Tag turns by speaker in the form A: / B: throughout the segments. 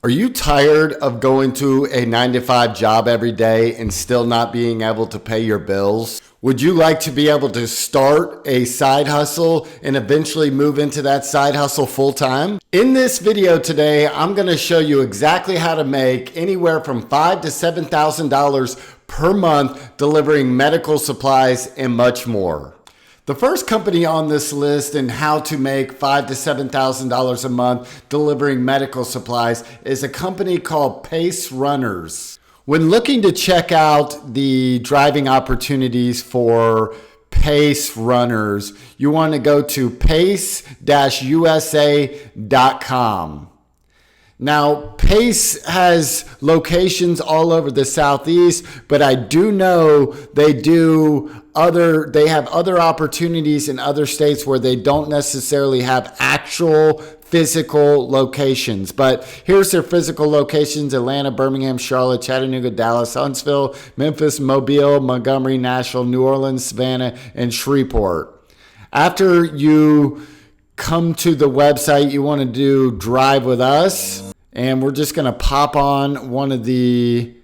A: Are you tired of going to a 9-to-5 job every day and still not being able to pay your bills? Would you like to be able to start a side hustle and eventually move into that side hustle full time? In this video today, I'm going to show you exactly how to make anywhere from $5,000 to $7,000 per month delivering medical supplies and much more. The first company on this list in how to make $5,000 to $7,000 a month delivering medical supplies is a company called Pace Runners. When looking to check out the driving opportunities for Pace Runners, you want to go to pace-usa.com. Now, Pace has locations all over the Southeast, but I do know they have other opportunities in other states where they don't necessarily have actual physical locations. But here's their physical locations: Atlanta, Birmingham, Charlotte, Chattanooga, Dallas, Huntsville, Memphis, Mobile, Montgomery, Nashville, New Orleans, Savannah, and Shreveport. After you come to the website, you want to do Drive with Us, and we're just going to pop on one of the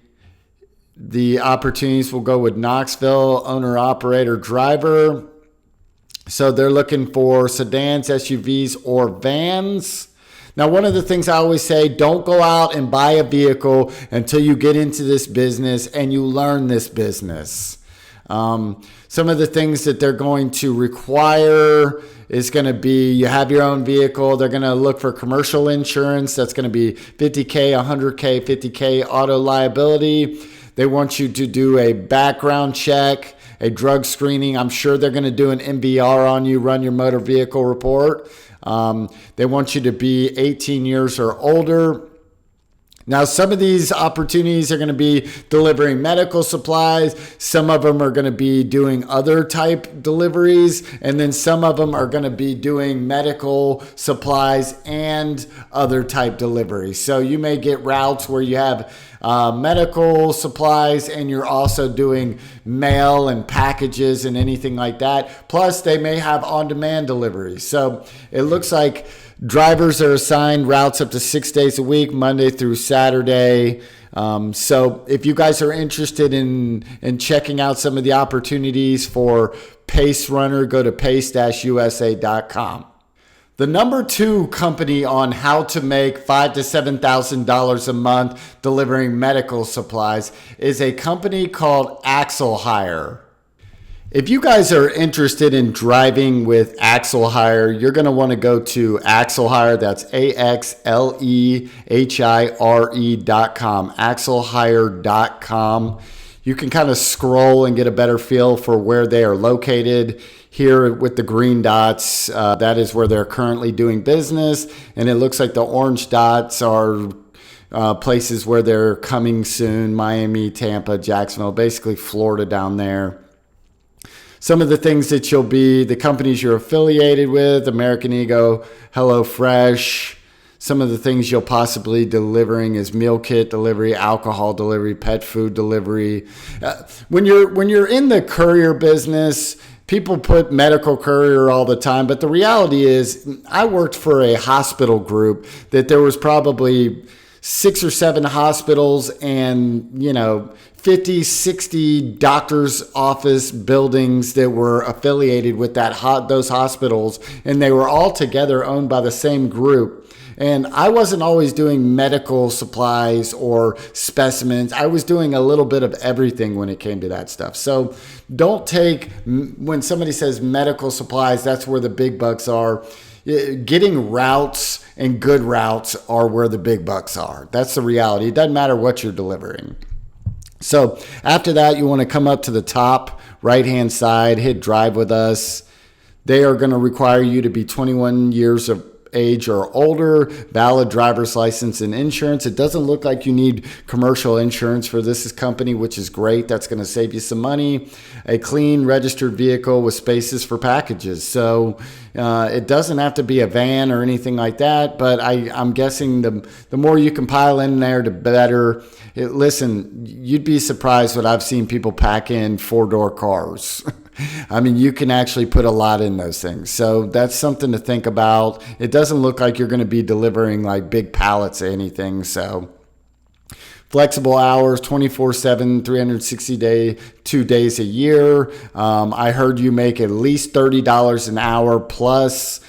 A: opportunities. We'll go with Knoxville, owner, operator, driver. So they're looking for sedans, SUVs, or vans. Now, one of the things I always say, don't go out and buy a vehicle until you get into this business and you learn this business. Some of the things that they're going to require is going to be you have your own vehicle. They're going to look for commercial insurance. That's going to be $50K, $100K, $50K auto liability. They want you to do a background check, a drug screening. I'm sure they're going to do an MVR on you, run your motor vehicle report. They want you to be 18 years or older. Now, some of these opportunities are going to be delivering medical supplies. Some of them are going to be doing other type deliveries. And then some of them are going to be doing medical supplies and other type deliveries. So you may get routes where you have medical supplies and you're also doing mail and packages and anything like that. Plus, they may have on-demand deliveries. So it looks like drivers are assigned routes up to 6 days a week, Monday through Saturday. So if you guys are interested in checking out some of the opportunities for Pace Runner, go to pace-usa.com. The number 2 company on how to make $5,000 to $7,000 a month delivering medical supplies is a company called Axle Hire. If you guys are interested in driving with Axle Hire, you're going to want to go to Axle Hire. That's AXLEHIRE.com, axlehire.com. You can kind of scroll and get a better feel for where they are located. Here with the green dots, that is where they're currently doing business. And it looks like the orange dots are places where they're coming soon: Miami, Tampa, Jacksonville, basically Florida down there. Some of the things that the companies you're affiliated with: American Eagle, HelloFresh. Some of the things you'll possibly delivering is meal kit delivery, alcohol delivery, pet food delivery. When you're in the courier business, people put medical courier all the time, but the reality is I worked for a hospital group that there was probably 6 or 7 hospitals and, 50, 60 doctor's office buildings that were affiliated with those hospitals, and they were all together owned by the same group. And I wasn't always doing medical supplies or specimens. I was doing a little bit of everything when it came to that stuff. So don't take, when somebody says medical supplies, that's where the big bucks are. Getting routes and good routes are where the big bucks are. That's the reality. It doesn't matter what you're delivering. So after that, you want to come up to the top right-hand side, hit Drive with Us. They are going to require you to be 21 years of age or older, valid driver's license and insurance. It doesn't look like you need commercial insurance for this company, which is great. That's going to save you some money. A clean registered vehicle with spaces for packages. So it doesn't have to be a van or anything like that, but I'm guessing the more you can pile in there, the better. Listen, you'd be surprised what I've seen people pack in 4-door cars. I mean, you can actually put a lot in those things. So that's something to think about. It doesn't look like you're going to be delivering like big pallets of anything. So flexible hours, 24/7, 360 2 days a year. I heard you make at least $30 an hour plus,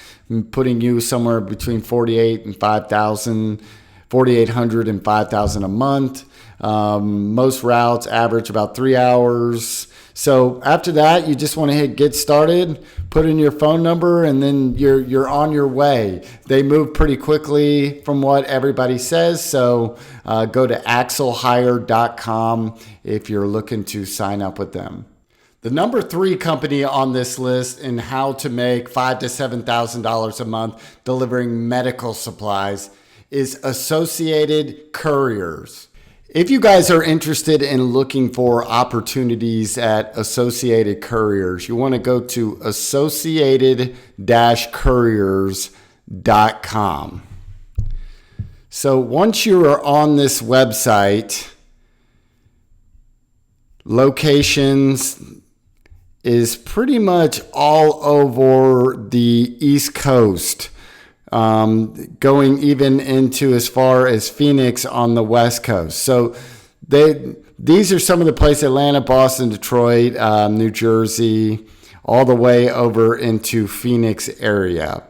A: putting you somewhere between 48 and 5,000, 4,800 and 5,000 a month. Most routes average about 3 hours. So after that, you just want to hit get started, put in your phone number, and then you're on your way. They move pretty quickly from what everybody says. So go to axlehire.com if you're looking to sign up with them. The number 3 company on this list in how to make $5,000 to $7,000 a month delivering medical supplies is Associated Couriers. If you guys are interested in looking for opportunities at Associated Couriers, you want to go to associated-couriers.com. So once you are on this website, locations is pretty much all over the East Coast. Going even into as far as Phoenix on the West Coast. So these are some of the places: Atlanta, Boston, Detroit, New Jersey, all the way over into Phoenix area.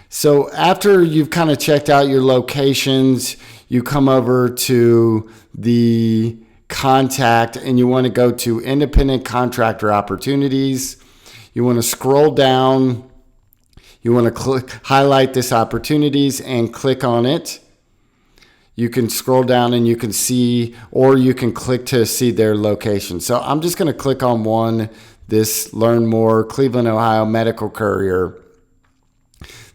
A: So after you've kind of checked out your locations, you come over to the contact and you want to go to independent contractor opportunities. You want to scroll down. You want to highlight this opportunities and click on it. You can scroll down and you can see, or you can click to see their location. So I'm just going to click on one, this Learn More, Cleveland, Ohio Medical Courier.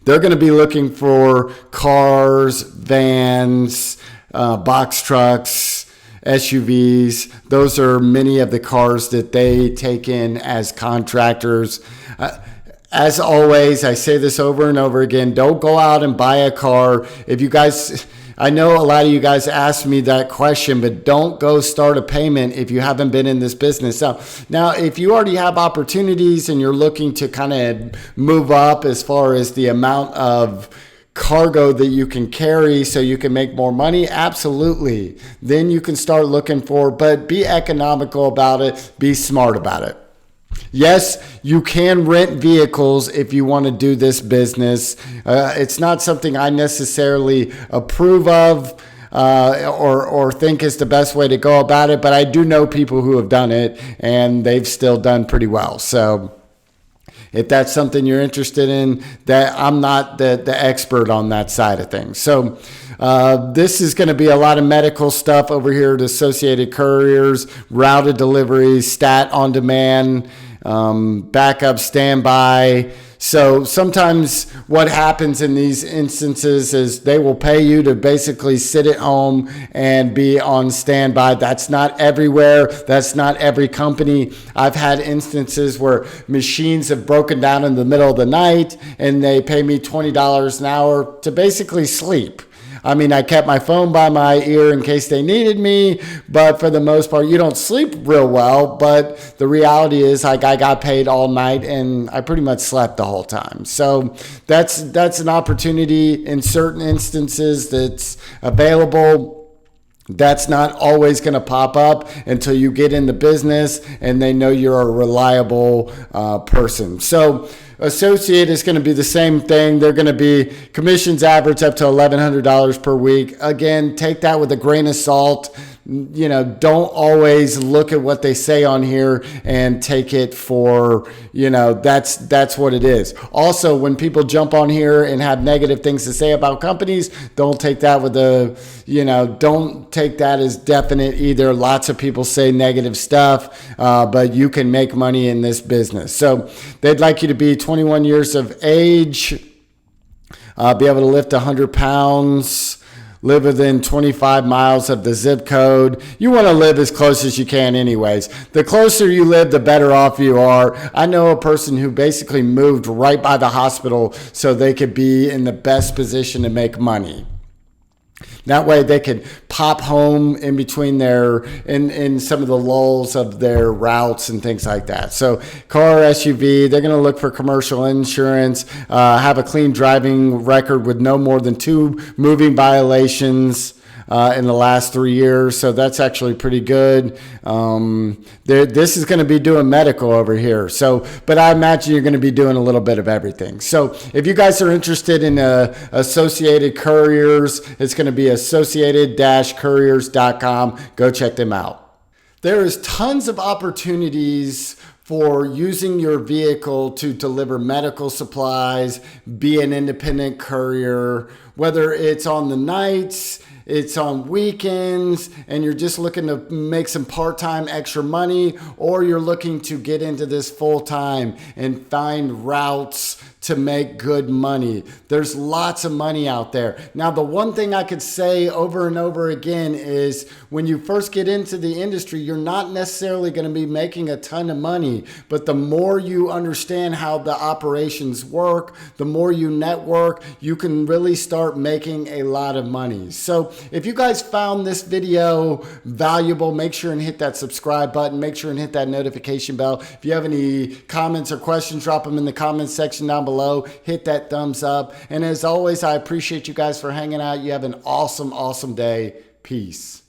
A: They're going to be looking for cars, vans, box trucks, SUVs. Those are many of the cars that they take in as contractors. As always, I say this over and over again, don't go out and buy a car. If you guys, I know a lot of you guys asked me that question, but don't go start a payment if you haven't been in this business. Now, if you already have opportunities and you're looking to kind of move up as far as the amount of cargo that you can carry so you can make more money, absolutely. Then you can start looking for, but be economical about it, be smart about it. Yes, you can rent vehicles if you want to do this business. It's not something I necessarily approve of or think is the best way to go about it, but I do know people who have done it and they've still done pretty well. So if that's something you're interested in, that I'm not the expert on that side of things. So this is going to be a lot of medical stuff over here at Associated Couriers, routed deliveries, stat on demand, backup, standby. So sometimes what happens in these instances is they will pay you to basically sit at home and be on standby. That's not everywhere. That's not every company. I've had instances where machines have broken down in the middle of the night and they pay me $20 an hour to basically sleep. I mean, I kept my phone by my ear in case they needed me, but for the most part, you don't sleep real well. But the reality is, like, I got paid all night and I pretty much slept the whole time. So that's an opportunity in certain instances that's available. That's not always going to pop up until you get in the business and they know you're a reliable person. So Associate is going to be the same thing. They're going to be commissions average up to $1,100 per week. Again, take that with a grain of salt. You know, don't always look at what they say on here and take it for, you know, that's what it is. Also, when people jump on here and have negative things to say about companies, don't take that with don't take that as definite either. Lots of people say negative stuff, but you can make money in this business. So they'd like you to be 21 years of age, be able to lift 100 pounds, live within 25 miles of the zip code. You want to live as close as you can anyways. The closer you live, the better off you are. I know a person who basically moved right by the hospital so they could be in the best position to make money. That way they can pop home in between in some of the lulls of their routes and things like that. So car, SUV, they're going to look for commercial insurance, have a clean driving record with no more than 2 moving violations in the last 3 years. So that's actually pretty good. This is going to be doing medical over here. So, but I imagine you're going to be doing a little bit of everything. So if you guys are interested in Associated Couriers, it's going to be associated-couriers.com. Go check them out. There is tons of opportunities for using your vehicle to deliver medical supplies, be an independent courier, whether it's on the nights, it's on weekends, and you're just looking to make some part-time extra money, or you're looking to get into this full-time and find routes to make good money. There's lots of money out there. Now, the one thing I could say over and over again is when you first get into the industry, you're not necessarily going to be making a ton of money, but the more you understand how the operations work, the more you network, you can really start making a lot of money. So if you guys found this video valuable, make sure and hit that subscribe button. Make sure and hit that notification bell. If you have any comments or questions, drop them in the comments section down below. Hit that thumbs up. And as always, I appreciate you guys for hanging out. You have an awesome, awesome day. Peace.